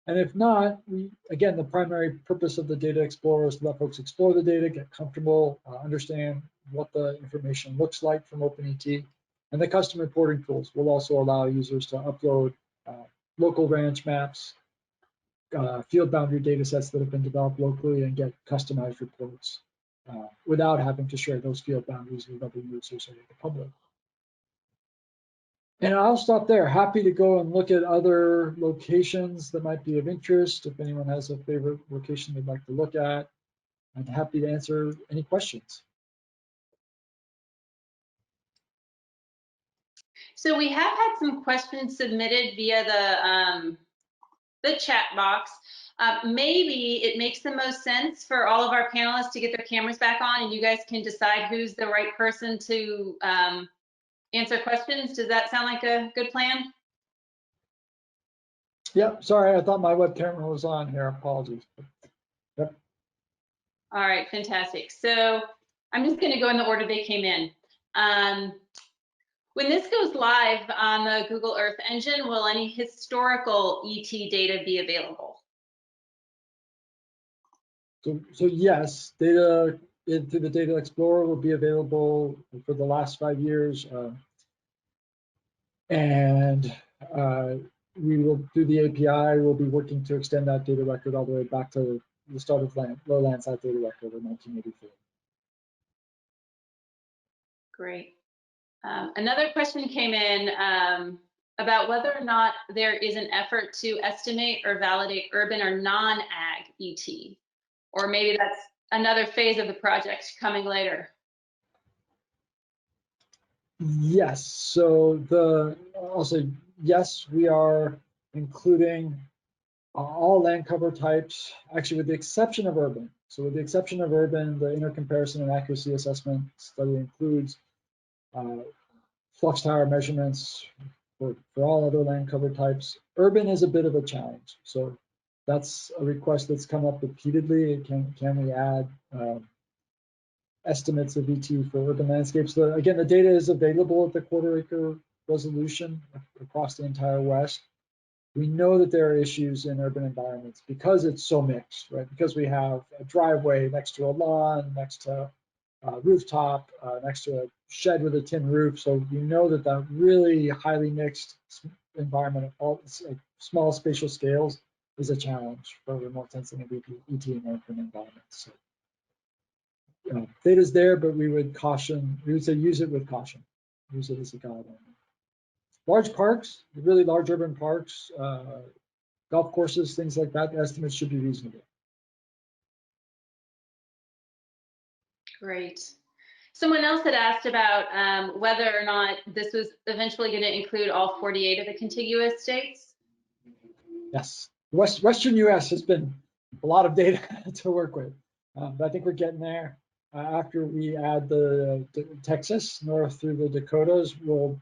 And if not, again, the primary purpose of the Data Explorer is to let folks explore the data, get comfortable, understand what the information looks like from OpenET. And the custom reporting tools will also allow users to upload local ranch maps, field boundary data sets that have been developed locally, and get customized reports without having to share those field boundaries with other users or with the public. And I'll stop there. Happy to go and look at other locations that might be of interest. If anyone has a favorite location they'd like to look at, I'm happy to answer any questions. So we have had some questions submitted via the chat box. Maybe it makes the most sense for all of our panelists to get their cameras back on, and you guys can decide who's the right person to answer questions. Does that sound like a good plan? Yep, sorry, I thought my web camera was on here. Apologies. Yep. All right, fantastic. So I'm just going to go in the order they came in. When this goes live on the Google Earth Engine, will any historical ET data be available? So yes, data through the Data Explorer will be available for the last 5 years. And we will, through the API, we'll be working to extend that data record all the way back to the start of Lowland Site Data Record in 1984. Great. Another question came in about whether or not there is an effort to estimate or validate urban or non-ag ET, or maybe that's another phase of the project coming later. Yes, so I'll say yes, we are including all land cover types, actually with the exception of urban. So with the exception of urban, the intercomparison and accuracy assessment study includes flux tower measurements for all other land cover types. Urban is a bit of a challenge. So that's a request that's come up repeatedly. Can we add estimates of ET for urban landscapes? Again, the data is available at the quarter-acre resolution across the entire West. We know that there are issues in urban environments because it's so mixed, right? Because we have a driveway next to a lawn, next to a rooftop, next to a shed with a tin roof. So you know that that really highly mixed environment at all small spatial scales is a challenge for remote sensing of ET in urban environments. So, data's there, but we would say use it with caution. Use it as a guideline. Large parks, really large urban parks, golf courses, things like that, estimates should be reasonable. Great. Someone else had asked about whether or not this was eventually going to include all 48 of the contiguous states. Yes, Western US has been a lot of data to work with, but I think we're getting there. After we add the Texas north through the Dakotas, we'll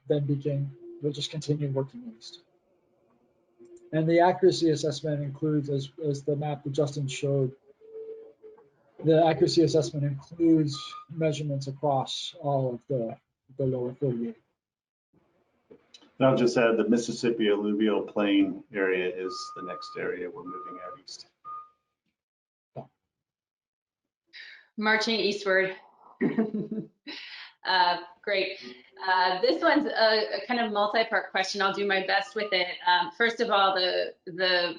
just continue working east. And the accuracy assessment includes, as the map that Justin showed, the accuracy assessment includes measurements across all of the lower 48. And I'll just add the Mississippi alluvial plain area is the next area we're moving out east. Marching eastward. Great. This one's a kind of multi-part question. I'll do my best with it. First of all, the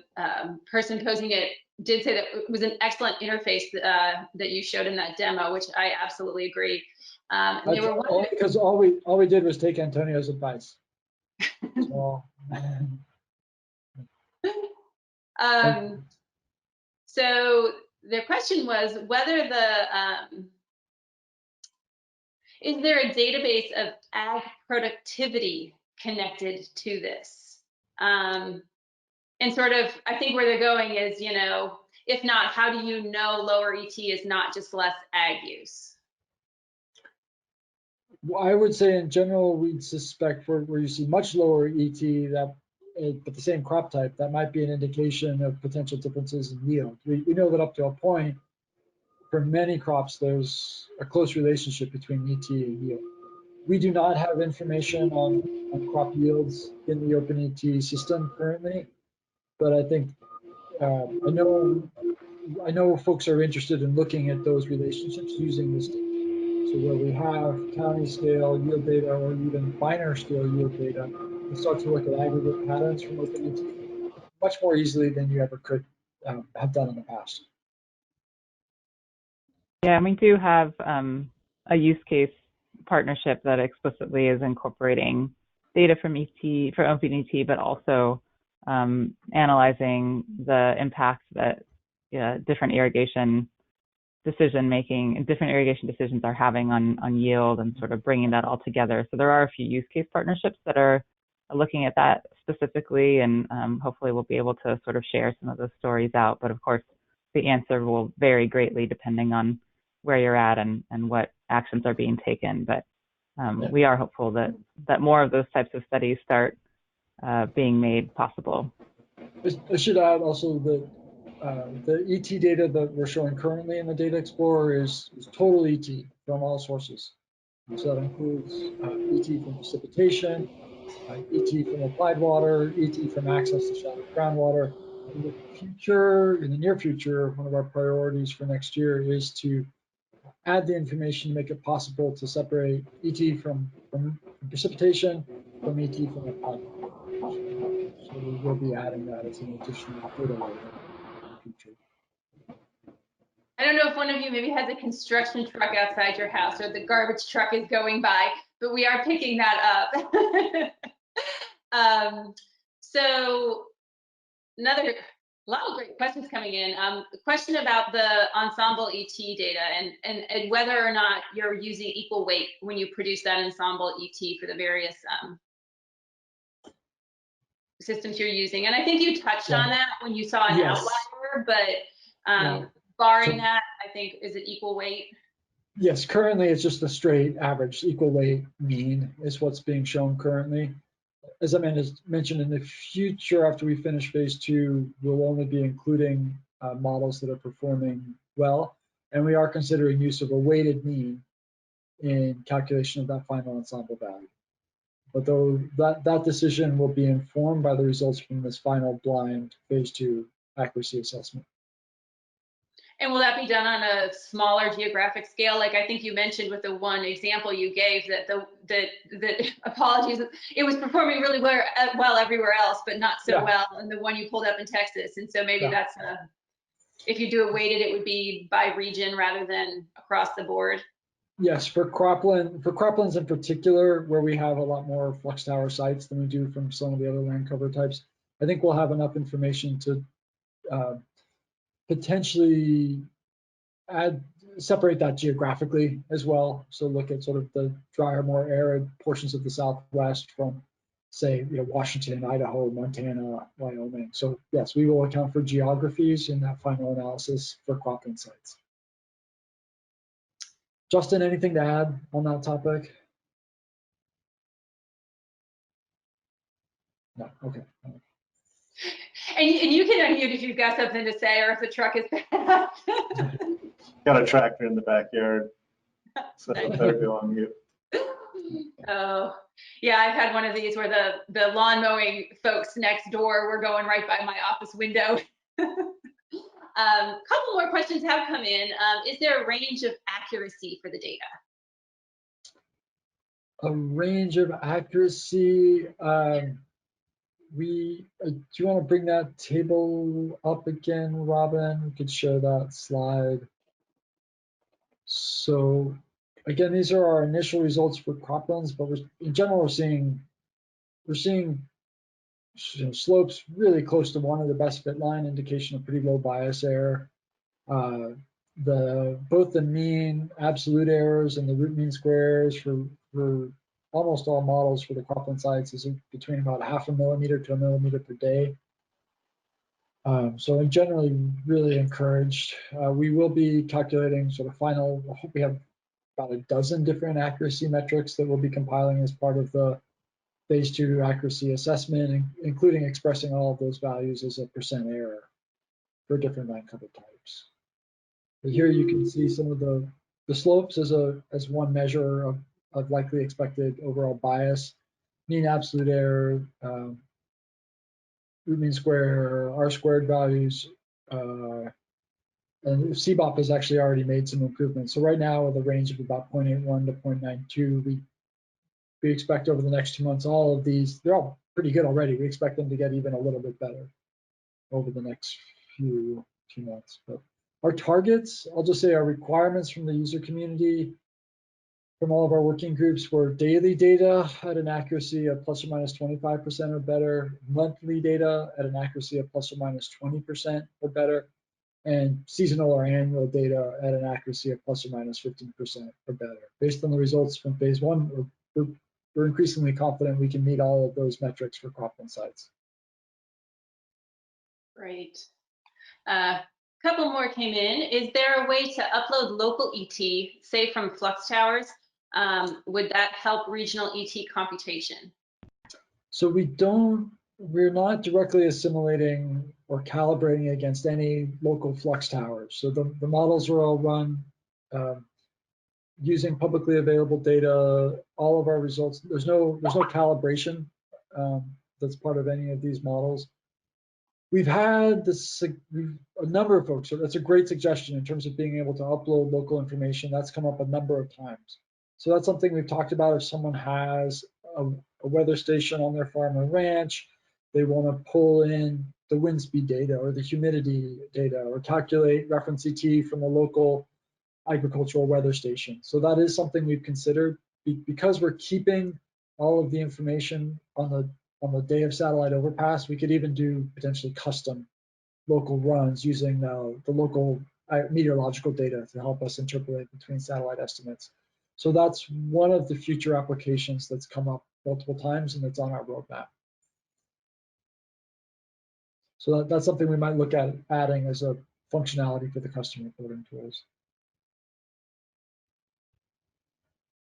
person posing it did say that it was an excellent interface that you showed in that demo, which I absolutely agree. And they were only because all we did was take Antonio's advice. So, so their question was whether is there a database of ag productivity connected to this? And sort of, I think where they're going is, if not, how do you know lower ET is not just less ag use? I would say in general, we'd suspect where you see much lower ET but the same crop type, that might be an indication of potential differences in yield. We know that up to a point, for many crops, there's a close relationship between ET and yield. We do not have information on crop yields in the OpenET system currently, but I think I know folks are interested in looking at those relationships using this data. So where we have county scale yield data or even finer scale yield data, and start to look at aggregate patterns from OpenET much more easily than you ever could have done in the past. Yeah, and we do have a use case partnership that explicitly is incorporating data from OpenET, but also analyzing the impact that different irrigation decisions are having on yield, and sort of bringing that all together. So there are a few use case partnerships that are looking at that specifically, and hopefully we'll be able to sort of share some of those stories out. But of course, the answer will vary greatly depending on where you're at and what actions are being taken. But we are hopeful that more of those types of studies start being made possible. I should add also that the ET data that we're showing currently in the Data Explorer is total ET from all sources. So that includes ET from precipitation, ET from applied water, ET from access to shallow groundwater. In the near future, one of our priorities for next year is to add the information to make it possible to separate ET from precipitation from ET from applied water. So we will be adding that as an additional data layer in the future. I don't know if one of you maybe has a construction truck outside your house, or the garbage truck is going by, but we are picking that up. So a lot of great questions coming in. Question about the ensemble ET data and whether or not you're using equal weight when you produce that ensemble ET for the various systems you're using. And I think you touched on that when you saw an outlier, but barring that, I think, is it equal weight? Yes, currently it's just a straight average equal weight mean is what's being shown currently. As I mentioned, in the future, after we finish phase 2, we'll only be including models that are performing well, and we are considering use of a weighted mean in calculation of that final ensemble value. But though that decision will be informed by the results from this final blind phase 2 accuracy assessment. And will that be done on a smaller geographic scale? Like I think you mentioned with the one example you gave that apologies, it was performing really well everywhere else, but not so well in the one you pulled up in Texas. And so maybe that's if you do it weighted, it would be by region rather than across the board. Yes, for croplands in particular, where we have a lot more flux tower sites than we do from some of the other land cover types, I think we'll have enough information to potentially separate that geographically as well. So look at sort of the drier, more arid portions of the Southwest from, say, Washington, Idaho, Montana, Wyoming. So yes, we will account for geographies in that final analysis for cropland sites. Justin, anything to add on that topic? No, okay. And you can unmute if you've got something to say, or if the truck is bad. Got a tractor in the backyard, so I better go on mute. Oh, yeah, I've had one of these where the lawn mowing folks next door were going right by my office window. Couple more questions have come in. Is there a range of accuracy for the data? A range of accuracy. Do you want to bring that table up again, Robin? We could share that slide. So again, these are our initial results for croplands, but in general, we're seeing slopes really close to 1 of the best fit line, indication of pretty low bias error. Both the mean absolute errors and the root mean square errors for almost all models for the cropland sites is between about 0.5 millimeter to 1 millimeter per day. So I'm generally really encouraged. We will be calculating sort of final, I hope we have about a dozen different accuracy metrics that we'll be compiling as part of the phase 2 accuracy assessment, including expressing all of those values as a % error for different land cover types. But here you can see some of the slopes as one measure of likely expected overall bias, mean absolute error, root mean square error, R-squared values, and CBOP has actually already made some improvements. So right now with a range of about 0.81 to 0.92, we expect over the next 2 months, all of these, they're all pretty good already. We expect them to get even a little bit better over the next few months. But our targets, I'll just say our requirements from the user community from all of our working groups were daily data at an accuracy of plus or minus 25% or better, monthly data at an accuracy of plus or minus 20% or better, and seasonal or annual data at an accuracy of plus or minus 15% or better. Based on the results from phase one, we're increasingly confident we can meet all of those metrics for cropland sites. Great. Couple more came in. Is there a way to upload local ET, say from flux towers? Would that help regional ET computation? So we're not directly assimilating or calibrating against any local flux towers. So the models are all run using publicly available data. All of our results, there's no calibration that's part of any of these models. We've had a number of folks, so that's a great suggestion in terms of being able to upload local information. That's come up a number of times. So that's something we've talked about. If someone has a weather station on their farm or ranch, they want to pull in the wind speed data or the humidity data or calculate reference ET from a local agricultural weather station. So that is something we've considered. Because we're keeping all of the information on the day of satellite overpass, we could even do potentially custom local runs using the local meteorological data to help us interpolate between satellite estimates. So that's one of the future applications that's come up multiple times, and it's on our roadmap. So that's something we might look at adding as a functionality for the custom reporting tools.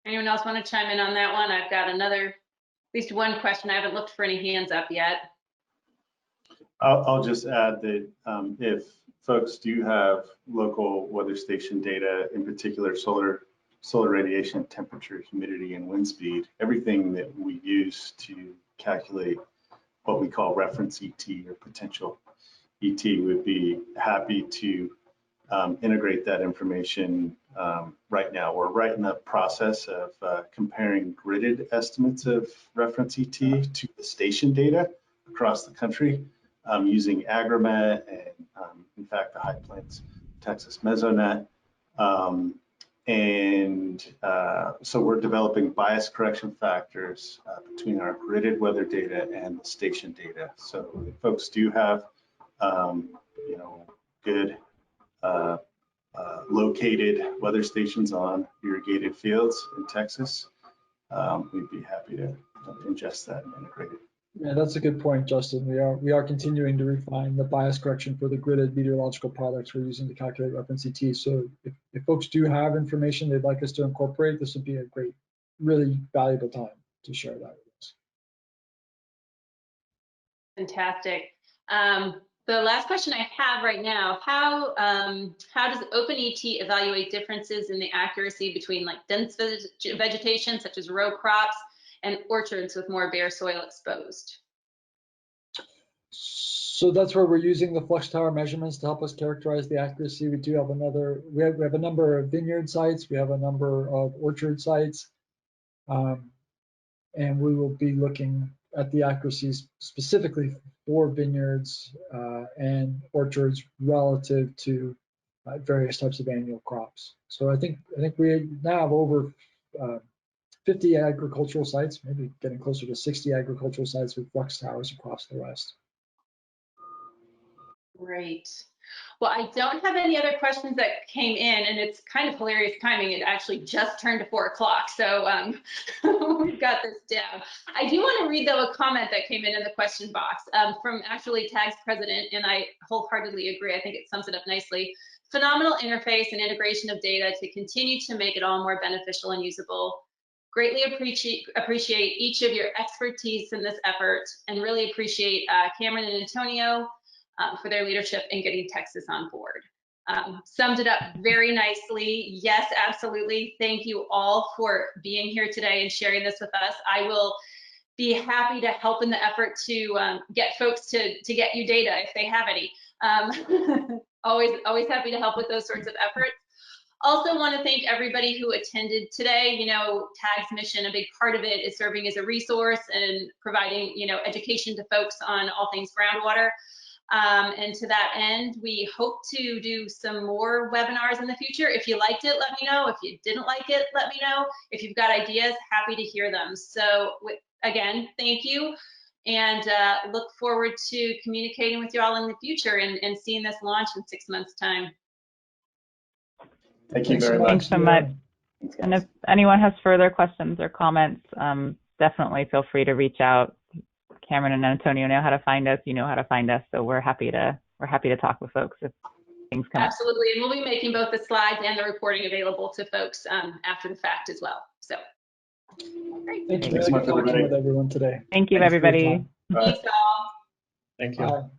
Anyone else want to chime in on that one? I've got at least one question. I haven't looked for any hands up yet. I'll just add that if folks do have local weather station data, in particular solar radiation, temperature, humidity, and wind speed, everything that we use to calculate what we call reference ET or potential ET, would be happy to integrate that information right now. We're right in the process of comparing gridded estimates of reference ET to the station data across the country using Agromet and in fact the High Plains Texas Mesonet. So we're developing bias correction factors between our gridded weather data and the station data. So if folks do have good located weather stations on irrigated fields in Texas, we'd be happy to ingest that and integrate it. Yeah, that's a good point, Justin. We are continuing to refine the bias correction for the gridded meteorological products we're using to calculate reference ET. So if folks do have information they'd like us to incorporate, this would be a great, really valuable time to share that with us. Fantastic. The last question I have right now, how does OpenET evaluate differences in the accuracy between like dense vegetation, such as row crops, and orchards with more bare soil exposed? So that's where we're using the flux tower measurements to help us characterize the accuracy. We do have we have a number of vineyard sites, we have a number of orchard sites, and we will be looking at the accuracies specifically for vineyards and orchards relative to various types of annual crops. So I think we now have over 50 agricultural sites, maybe getting closer to 60 agricultural sites with flux towers across the West. Great. Well, I don't have any other questions that came in, and it's kind of hilarious timing. It actually just turned to 4 o'clock, so we've got this down. I do want to read, though, a comment that came in the question box from actually TAG's president, and I wholeheartedly agree. I think it sums it up nicely. Phenomenal interface and integration of data to continue to make it all more beneficial and usable. Greatly appreciate each of your expertise in this effort, and really appreciate Cameron and Antonio for their leadership in getting Texas on board. Summed it up very nicely. Yes, absolutely. Thank you all for being here today and sharing this with us. I will be happy to help in the effort to get folks to get you data if they have any. Always happy to help with those sorts of efforts. Also want to thank everybody who attended today. You know, TAG's mission, a big part of it is serving as a resource and providing, education to folks on all things groundwater. And to that end, we hope to do some more webinars in the future. If you liked it, let me know. If you didn't like it, let me know. If you've got ideas, happy to hear them. So again, thank you. And look forward to communicating with you all in the future and seeing this launch in 6 months' time. Thank you very much. Thanks so much. Thanks, And guys. if anyone has further questions or comments, definitely feel free to reach out. Cameron and Antonio know how to find us. You know how to find us. So we're happy to talk with folks if things come up. Absolutely, and we'll be making both the slides and the reporting available to folks after the fact as well. So, great. Thank you. Thanks so much, Good talking everybody. with everyone today. Thank you, Thanks for your everybody. time. Bye. Thanks all. Thank you. Bye.